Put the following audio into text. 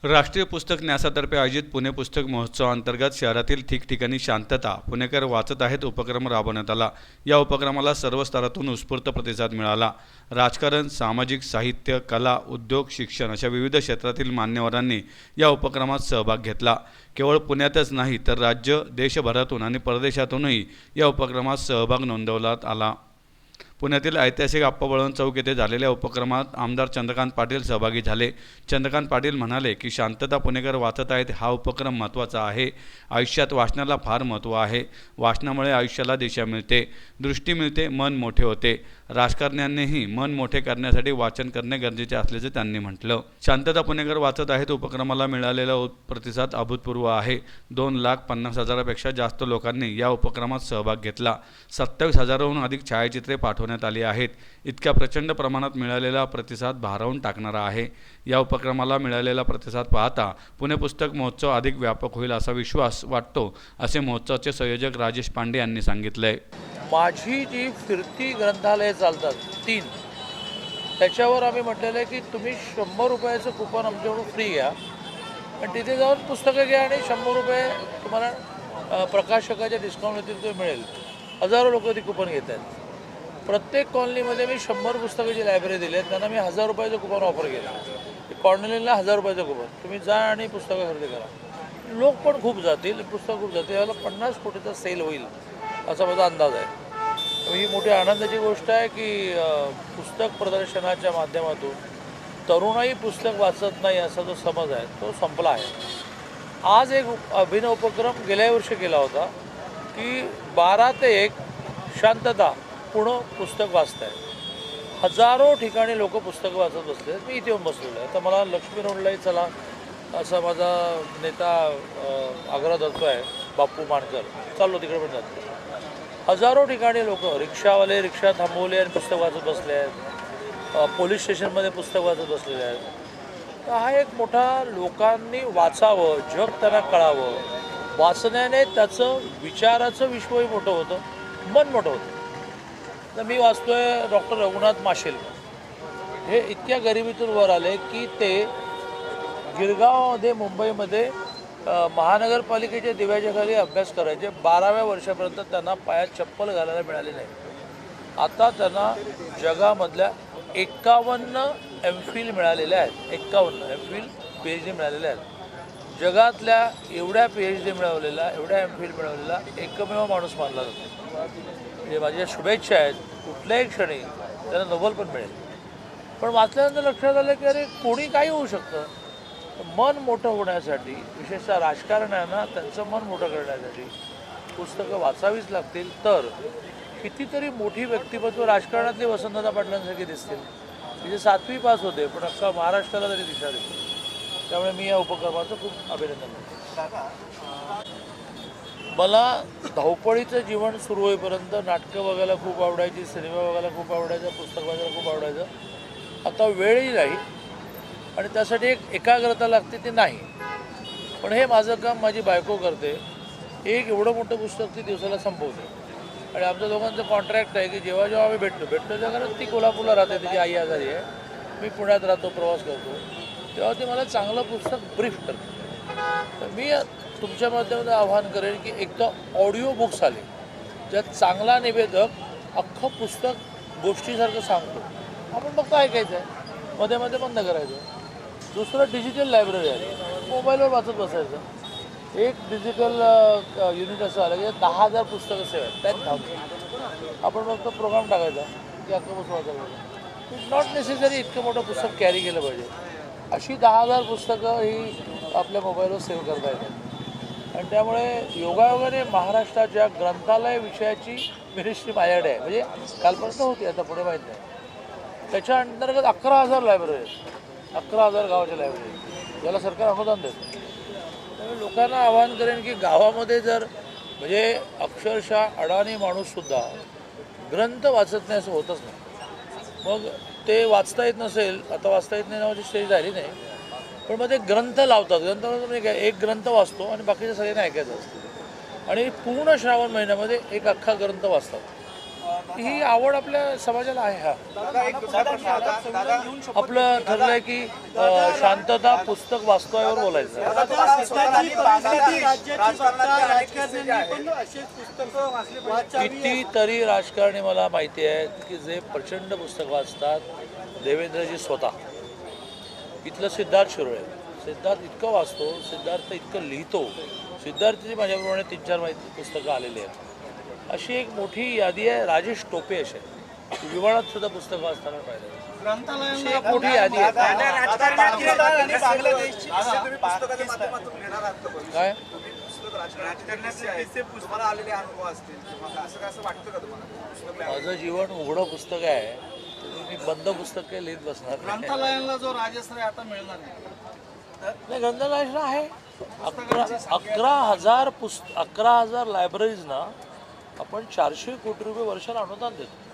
राष्ट्रीय पुस्तक न्यासातर्फे आयोजित पुणे पुस्तक महोत्सवाअंतर्गत शहरातील ठिकठिकाणी शांतता पुणेकर वाचत आहेत उपक्रम राबवण्यात आला। या उपक्रमाला सर्व स्तरातून उत्स्फूर्त प्रतिसाद मिळाला। राजकारण, सामाजिक, साहित्य, कला, उद्योग, शिक्षण अशा विविध क्षेत्रातील मान्यवरांनी या उपक्रमात सहभाग घेतला। केवळ पुण्यातच नाही तर राज्य, देशभरातून आणि परदेशातूनही या उपक्रमात सहभाग नोंदवण्यात आला। पुण्यातील ऐतिहासिक आप्पाबळवंत चौक येथे झालेल्या उपक्रमात आमदार चंद्रकांत पाटील सहभागी झाले। चंद्रकांत पाटील म्हणाले की शांतता पुणेकर वाचत आहेत हा उपक्रम महत्त्वाचा आहे। आयुष्यात वाचनाला फार महत्त्व आहे। वाचनामुळे आयुष्याला दिशा मिळते, दृष्टी मिळते, मन मोठे होते। राजकारण्यांनीही मन मोठे करण्यासाठी वाचन करणे गरजेचे असल्याचे त्यांनी म्हटलं। शांतता पुणेकर वाचत आहेत उपक्रमाला मिळालेला प्रतिसाद अभूतपूर्व आहे। 2,50,000पेक्षा जास्त लोकांनी या उपक्रमात सहभाग घेतला। 27,000हून अधिक छायाचित्रे पाठवण्यात आली आहेत। इतक्या प्रचंड प्रमाणात मिळालेला प्रतिसाद भारावून टाकणारा आहे। या उपक्रमाला मिळालेला प्रतिसाद पाहता पुणे पुस्तक महोत्सव अधिक व्यापक होईल असा विश्वास वाटतो, असे महोत्सवाचे संयोजक राजेश पांडे यांनी सांगितले। माझी जी फिरती ग्रंथालये चालतात 3, त्याच्यावर आम्ही म्हटलेलं आहे की तुम्ही 100 रुपयाचं कुपन आमच्याकडून फ्री घ्या आणि तिथे जाऊन पुस्तकं घ्या आणि 100 रुपये तुम्हाला प्रकाशकाच्या डिस्काउंटवरती ते मिळेल। हजारो लोक ती कुपन घेत आहेत। प्रत्येक कॉलनीमध्ये मी 100 पुस्तकाची लायब्ररी दिली आहे, त्यांना मी 1000 रुपयाचं कुपन ऑफर केलं। कॉर्नलीला 1000 रुपयाचं कुपन, तुम्ही जा आणि पुस्तकं खरेदी करा। लोक पण खूप जातील, पुस्तकं खूप जातील, याला 50 कोटीचा सेल होईल असा माझा अंदाज आहे। ही मोठी आनंदाची गोष्ट आहे की पुस्तक प्रदर्शनाच्या माध्यमातून तरुणाई पुस्तक वाचत नाही असा जो समज आहे तो संपला आहे। आज एक अभिनव उपक्रम गेल्या वर्षी केला होता की 12 ते 1 शांतता पुणे पुस्तक वाचत आहे। हजारो ठिकाणी लोक पुस्तकं वाचत बसले, मी इथे येऊन बसलेलो आहे। तर मला लक्ष्मी रोडलाही चला असा माझा नेता आग्रह धरतो आहे, बापू मानकर, चाललो तिकडे पण जातो। हजारो ठिकाणी लोक, रिक्षावाले रिक्षा थांबवले आणि पुस्तक वाचत बसले आहेत, पोलीस स्टेशनमध्ये पुस्तक वाचत बसलेले आहेत। तर हा एक मोठा, लोकांनी वाचावं, जग त्यांना कळावं, वाचण्याने त्याचं विचाराचं विश्वही मोठं होतं, मन मोठं होतं। तर मी वाचतोय डॉक्टर रघुनाथ माशेल, हे इतक्या गरिबीतून वर आले की ते गिरगावमध्ये मुंबईमध्ये महानगरपालिकेच्या दिव्याच्या खाली अभ्यास करायचे। 12व्या वर्षापर्यंत त्यांना पायात चप्पल घालायला मिळाली नाही। आता त्यांना जगामधल्या 51 MPhil मिळालेल्या आहेत। 51 MPhil PhD मिळालेल्या आहेत। जगातल्या एवढ्या PhD मिळवलेला, एवढ्या MPhil मिळवलेला एकमेव माणूस मानला जातो। म्हणजे माझ्या शुभेच्छा आहेत, कुठल्याही क्षणी त्यांना नोबेल पण मिळेल। पण वाचल्यानंतर लक्षात आलं की अरे कोणी काही होऊ शकतं। मन मोठं होण्यासाठी, विशेषतः राजकारण्यांना त्यांचं मन मोठं करण्यासाठी पुस्तकं वाचावीच लागतील, तर कितीतरी मोठी व्यक्तिमत्व राजकारणातली वसंतदादा पाटलांसारखी दिसतील, म्हणजे 7वी पास होते पण अख्खा महाराष्ट्राला तरी दिशा देतील। त्यामुळे मी या उपक्रमाचं खूप अभिनंदन करतो। मला धावपळीचं जीवन सुरू होईपर्यंत नाटकं बघायला खूप आवडायची, सिनेमा बघायला खूप आवडायचं, पुस्तक वाचायला खूप आवडायचं। आता वेळही नाही आणि त्यासाठी एक एकाग्रता लागते, ते नाही। पण हे माझं काम माझी बायको करते। एक एवढं मोठं पुस्तक ती दिवसाला संपवते आणि आमच्या दोघांचं कॉन्ट्रॅक्ट आहे की जेव्हा जेव्हा आम्ही भेटतो कारण ती कोल्हापूरला राहते, तिची आई आजारी आहे, मी पुण्यात राहतो, प्रवास करतो, तेव्हा ती मला चांगलं पुस्तक ब्रीफ करते। तर मी तुमच्या माध्यमातून आवाहन करेन की एकदा ऑडिओ बुक्स आले ज्यात चांगला निवेदक अख्खं पुस्तक गोष्टीसारखं सांगतो, आपण फक्त ऐकायचं आहे, मध्ये मध्ये बंद करायचं। दुसरं डिजिटल लायब्ररी आहे, मोबाईलवर वाचत बसायचं। एक डिजिटल युनिट असं आलं की 10,000 पुस्तकं सेव आहेत, त्यात धावतो आपण फक्त प्रोग्राम टाकायचा की अख्खं पुस्तक वाचायचं। इट्स नॉट नेसेसरी इतकं मोठं पुस्तक कॅरी केलं पाहिजे। अशी 10,000 पुस्तकं ही आपल्या मोबाईलवर सेव्ह करता येतात आणि त्यामुळे योगायोगाने महाराष्ट्राच्या ग्रंथालय विषयाची मिनिस्ट्री माझ्याकडे आहे, म्हणजे कालपर्यंत होती, आता पुढे माहीत नाही। त्याच्या अंतर्गत 11,000 लायब्ररी आहेत, 11,000 गावाच्या लायब्ररी, याला सरकार अनुदान देतं। त्यामुळे लोकांना आवाहन करेन की गावामध्ये जर, म्हणजे अक्षरशः अडाणी माणूससुद्धा ग्रंथ वाचत नाही असं होतच नाही। मग ते वाचता येत नसेल, आता वाचता येत नाही नावाची स्टेज झाली नाही, पण मग ते ग्रंथ लावतात। ग्रंथ म्हणजे काय, एक ग्रंथ वाचतो आणि बाकीच्या सगळ्यांना ऐकायचं असतं आणि पूर्ण श्रावण महिन्यामध्ये एक अख्खा ग्रंथ वाचतात। ही आवड आपल्या समाजाला आहे. हा आपलं ठरलंय की शांतता पुस्तक वाचतोयावर बोलायचं. कितीतरी राजकारणी मला माहिती आहेत की जे प्रचंड पुस्तक वाचतात. देवेंद्रजी स्वतः, इथलं सिद्धार्थ शिरोळे, सिद्धार्थ इतकं वाचतो, सिद्धार्थ इतकं लिहितो, सिद्धार्थची माझ्याप्रमाणे 3-4 माहिती पुस्तकं आलेली आहेत. अशी एक मोठी यादी आहे. राजेश टोपे असे विमानात सुद्धा पुस्तकं वाचताना पाहिजे. अशी एक मोठी यादी आहे. काय माझं जीवन उघडं पुस्तक आहे. मी बंद पुस्तके लिहित बसणार नाही. ग्रंथालयाला जो राजश्रय आता मिळणार नाही. ग्रंथालयाला आहे 11,000 लायब्ररीजना आपण 400 कोटी रुपये वर्षाला अनुदान देतो.